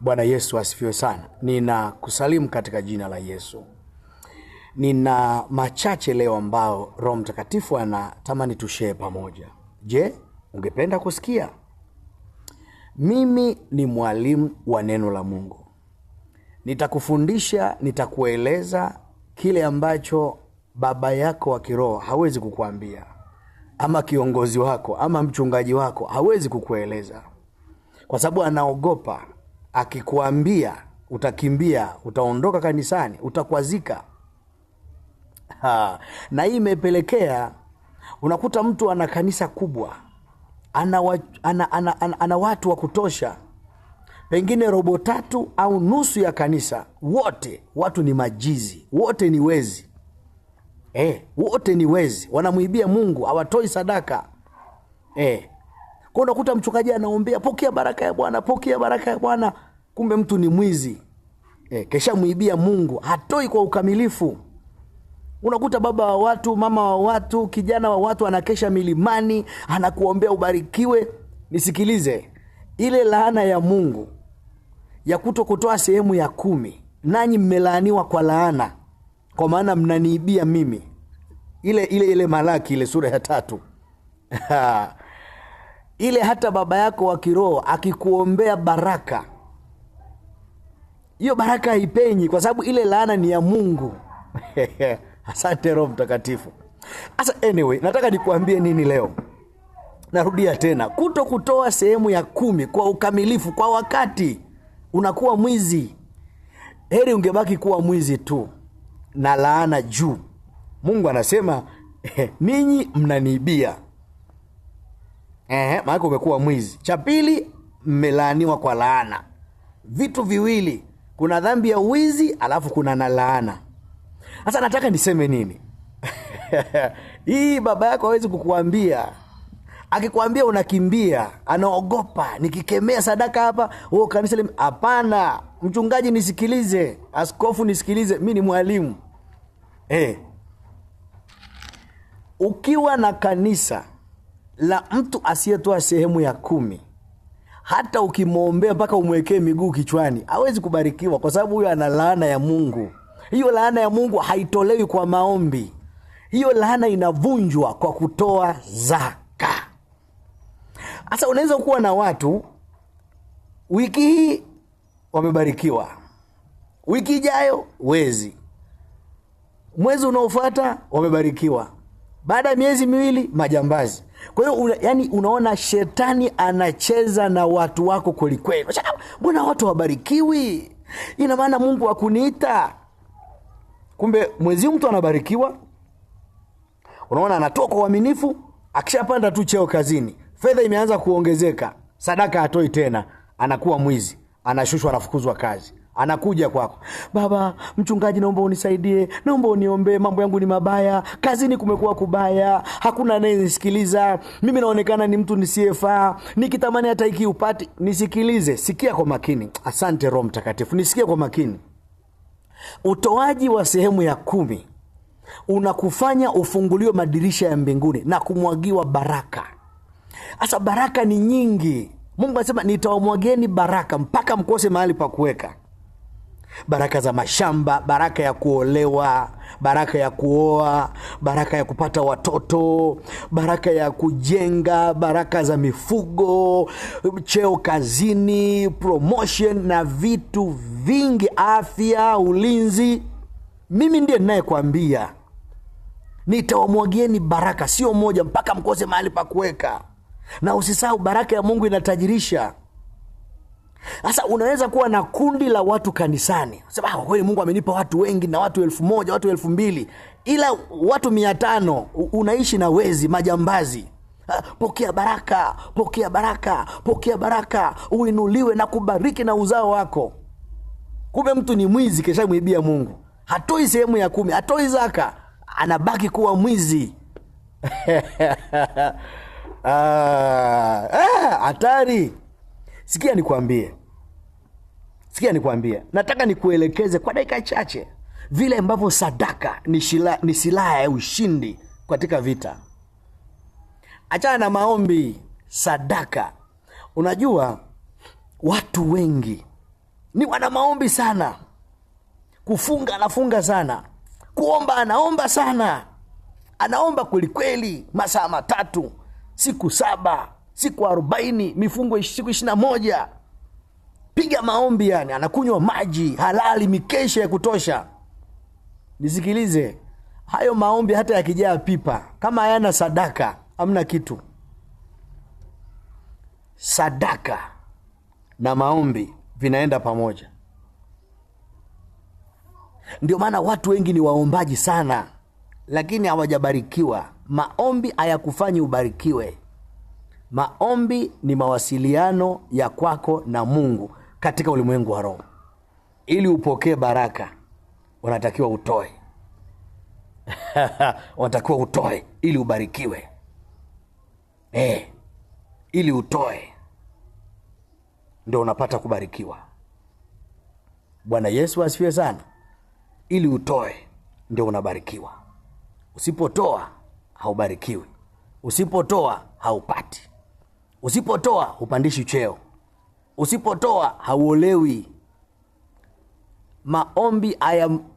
Bwana Yesu asifiwe sana. Ninakusalimu katika jina la Yesu. Nina machache leo ambao Roho Mtakatifu anatamani tushare pamoja. Je, ungependa kusikia? Mimi ni mwalimu wa neno la Mungu. Nitakufundisha, nitakueleza kile ambacho baba yako wa kiroho hawezi kukuambia, ama kiongozi wako ama mchungaji wako hawezi kukueleza, kwa sababu anaogopa. Akikuambia utakimbia, utaondoka kanisani, utakwazika. Na hii imepelekea unakuta mtu ana kanisa kubwa, ana watu wa kutosha, pengine robo tatu au nusu ya kanisa, wote watu ni majizi, wote ni wezi. Wote ni wezi, wanamuibia Mungu, hawatoi sadaka. Kwa unakuta mchungaji anaombea, pokea baraka ya Bwana, pokea baraka ya Bwana, kumbe mtu ni mwizi. Kesha muibia Mungu, hatoi kwa ukamilifu. Unakuta baba wa watu, mama wa watu, kijana wa watu anakesha milimani, anakuombea ubarikiwe. Nisikilize, ile laana ya Mungu ya kutokutoa sehemu ya 10, nanyi mmelaaniwa kwa laana, kwa maana mnaniibia mimi. Ile Malaki ile sura ya 3. Ile hata baba yako wa kiroho akikuombea baraka, hiyo baraka haipenyi, kwa sababu ile laana ni ya Mungu. Asante Roho Mtakatifu. Asa anyway, nataka nikuambie nini leo? Narudia tena, kutokutoa sehemu ya 10 kwa ukamilifu, kwa wakati, unakuwa mwizi. Heri ungebaki kuwa mwizi tu na laana juu. Mungu anasema ninyi mnaniibia. Maana umekuwa mwizi. Cha pili, mmelaaniwa kwa laana. Vitu viwili, kuna dhambi ya wizi, alafu kuna na laana. Sasa nataka niseme nini? Hii baba yako hawezi kukuambia. Akikwambia unakimbia, anaogopa. Nikikemea sadaka hapa, kanisa hapana. Mchungaji nisikilize, askofu nisikilize, mimi ni mwalimu. Ukiwa na kanisa la mtu asiyetoa sehemu ya 10, hata ukimwombea mpaka umwekee miguu kichwani, hawezi kubarikiwa, kwa sababu huyo ana laana ya Mungu. Hiyo laana ya Mungu haitolewi kwa maombi. Hiyo laana inavunjwa kwa kutoa zaka. Sasa unaweza kuwa na watu wiki hii wamebarikiwa, wiki ijayo wezi, mwezi unaofuata wamebarikiwa, baada ya miezi miwili majambazi. Kwa hiyo unaona shetani anacheza na watu wako kweli kweli. Mbona watu wabarikiwi? Ina maana Mungu hakuniita. Kumbe mwezi mtu anabarikiwa, unaona anatoka kwa uaminifu, akishapanda tu cheo kazini, fedha imeanza kuongezeka, sadaka hatoi tena, anakuwa mwizi, anashushwa, anafukuzwa kazi. Anakuja kwako, baba mchungaji, naomba unisaidie, naomba uniombee, mambo yangu ni mabaya, kazini kumekuwa kubaya, hakuna anayenisikiliza, mimi naonekana ni mtu nisiyefaa, nikitamani hata hiki upati. Nisikilize, sikia kwa makini. Asante Roho Mtakatifu, nisikie kwa makini. Utoaji wa sehemu ya 10 unakufanya ufunguliwe madirisha ya mbinguni na kumwagiwa baraka. Asa baraka ni nyingi. Mungu anasema nitawamwagieni baraka mpaka mkose mahali pa kuweka. Baraka za mashamba, baraka ya kuolewa, baraka ya kuoa, baraka ya kupata watoto, baraka ya kujenga, baraka za mifugo, cheo kazini, promotion na vitu vingi, afya, ulinzi. Mimi ndiye ninayekuambia nitawamwagieni baraka, sio moja, mpaka mkose mahali pa kuweka. Na usisahau baraka ya Mungu inatajirisha. Sasa unaweza kuwa na kundi la watu kanisani, sema kwa kweli Mungu amenipa watu wengi, na watu 1000, watu 2000, ila watu 500 unaishi na wezi, majambazi. Pokea baraka, pokea baraka, pokea baraka, uinuliwe na kubariki na uzao wako. Kumbe mtu ni mwizi, kesha muibia Mungu. Hatoi sehemu ya 10, hatoi zaka, anabaki kuwa mwizi. Hatari. Sikia nikwambie. Nataka nikuelekeze kwa dakika chache vile ambavyo sadaka ni silaha ya ushindi katika vita. Achana na maombi, sadaka. Unajua watu wengi ni wana maombi sana. Kufunga anafunga sana. Kuomba anaomba sana. Anaomba kweli masaa 3, siku 7, siku 40, mifungo siku 21. Piga maombi yani, anakunywa maji halali, mikesha ya kutosha. Nisikilize, hayo maombi hata yakijaa pipa, kama hayana sadaka, hamna kitu. Sadaka na maombi vinaenda pamoja. Ndio maana watu wengi ni waombaji sana, lakini hawajabarikiwa. Maombi hayakufanyi ubarikiwe. Maombi ni mawasiliano ya kwako na Mungu katika ulimwengu wa roho. Ili upokee baraka, unatakiwa utoe. Unatakiwa utoe ili ubarikiwe. Ili utoe ndio unapata kubarikiwa. Bwana Yesu asifiwe sana. Ili utoe ndio unabarikiwa. Usipotoa haubarikiwi. Usipotoa haupati. Usipotoa hupandishi cheo. Usipotoa hauolewi.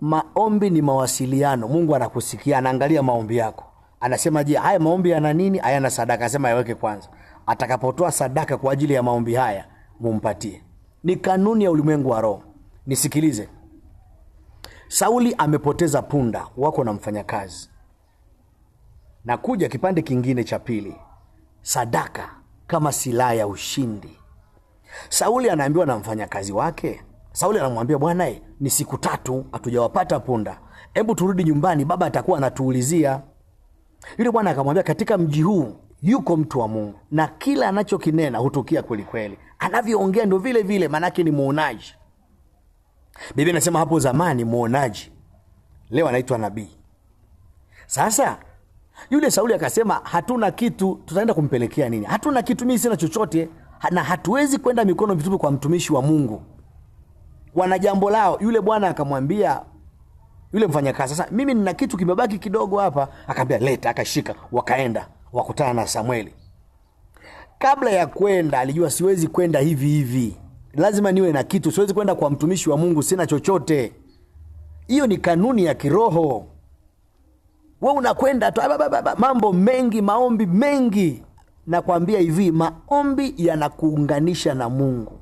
Maombi ni mawasiliano. Mungu anakusikia, anaangalia maombi yako. Anasema, je, haya maombi yana nini? Hayana sadaka. Anasema yaweke kwanza. Atakapotoa sadaka kwa ajili ya maombi haya, mumpatie. Ni kanuni ya ulimwengu wa roho. Nisikilize. Sauli amepoteza punda wako na mfanyakazi. Na kuja kipande kingine cha pili. Sadaka kama silaha ya ushindi. Sauli anaambiwa na mfanyakazi wake. Sauli anamwambia, bwana, ni siku 3 hatujawapata punda. Hebu turudi nyumbani, baba atakuwa anatuulizia. Yule bwana akamwambia, katika mji huu yuko mtu wa Mungu, na kila anachokinena hutukia kweli kweli. Anavyoongea ndio vile vile, manake ni muonaji. Biblia inasema hapo zamani muonaji, leo anaitwa nabii. Sasa yule Sauli akasema, hatuna kitu, tutaenda kumpelekea nini? Hatuna kitu, mimi sina chochote, na hatuwezi kwenda mikono mitupu kwa mtumishi wa Mungu. Wana jambo lao. Yule bwana akamwambia yule mfanyakazi, sasa mimi nina kitu kimebaki kidogo hapa. Akamwambia, leta. Akashika, wakaenda wakutana na Samueli. Kabla ya kwenda alijua, siwezi kwenda hivi hivi, lazima niwe na kitu. Siwezi kwenda kwa mtumishi wa Mungu sina chochote. Hiyo ni kanuni ya kiroho. Wewe unakwenda tu mambo mengi, maombi mengi. Nakwambia hivi, maombi yanakuunganisha na Mungu,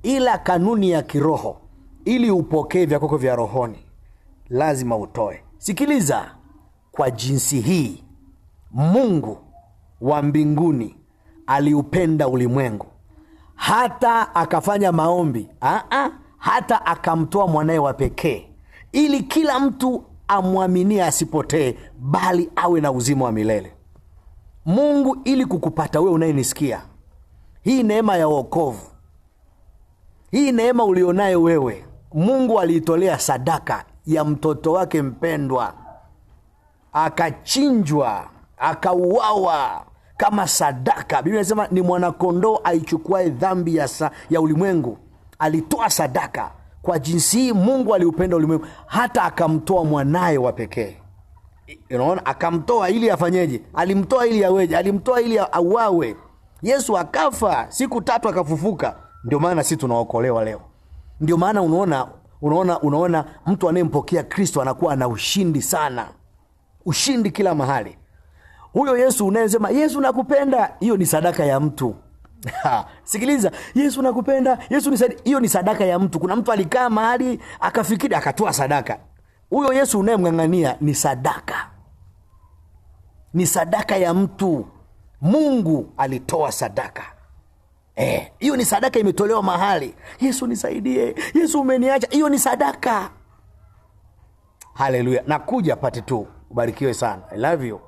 ila kanuni ya kiroho, ili upokee vya kwako vya rohoni, lazima utoe. Sikiliza, kwa jinsi hii Mungu wa mbinguni aliupenda ulimwengu hata akafanya maombi, hata akamtoa mwanae wa pekee, ili kila mtu amwaminie asipotee, bali awe na uzima wa milele. Mungu, ili kukupata wewe unayenisikia, hii neema ya wokovu, hii neema ulionayo wewe, Mungu aliitolea sadaka ya mtoto wake mpendwa. Akachinjwa, akauawa kama sadaka. Biblia inasema ni mwanakondoo aichukuae dhambi ya ulimwengu. Alitoa sadaka. Kwa jinsi hii Mungu aliupenda ulimwengu hata akamtoa mwanae wa pekee. Unaona, akamtoa ili afanyeje? Alimtoa ili aweje? Alimtoa ili auawe. Yesu akafa, siku 3 akafufuka. Ndio maana sisi tunaokolewa leo. Ndio maana unaona mtu anayempokea Kristo anakuwa na ushindi sana. Ushindi kila mahali. Huyo Yesu unayesema, Yesu nakupenda, hiyo ni sadaka ya mtu. Sikiliza, Yesu nakupenda, Yesu nisaidie, hiyo ni sadaka ya mtu. Kuna mtu alikaa mahali akafikiri akatoa sadaka. Huyo Yesu unayemngangania ni sadaka. Ni sadaka ya mtu. Mungu alitoa sadaka. Hiyo ni sadaka imetolewa mahali. Yesu nisaidie, Yesu umeniacha, hiyo ni sadaka. Haleluya. Nakuja part 2. Ubarikiwe sana. I love you.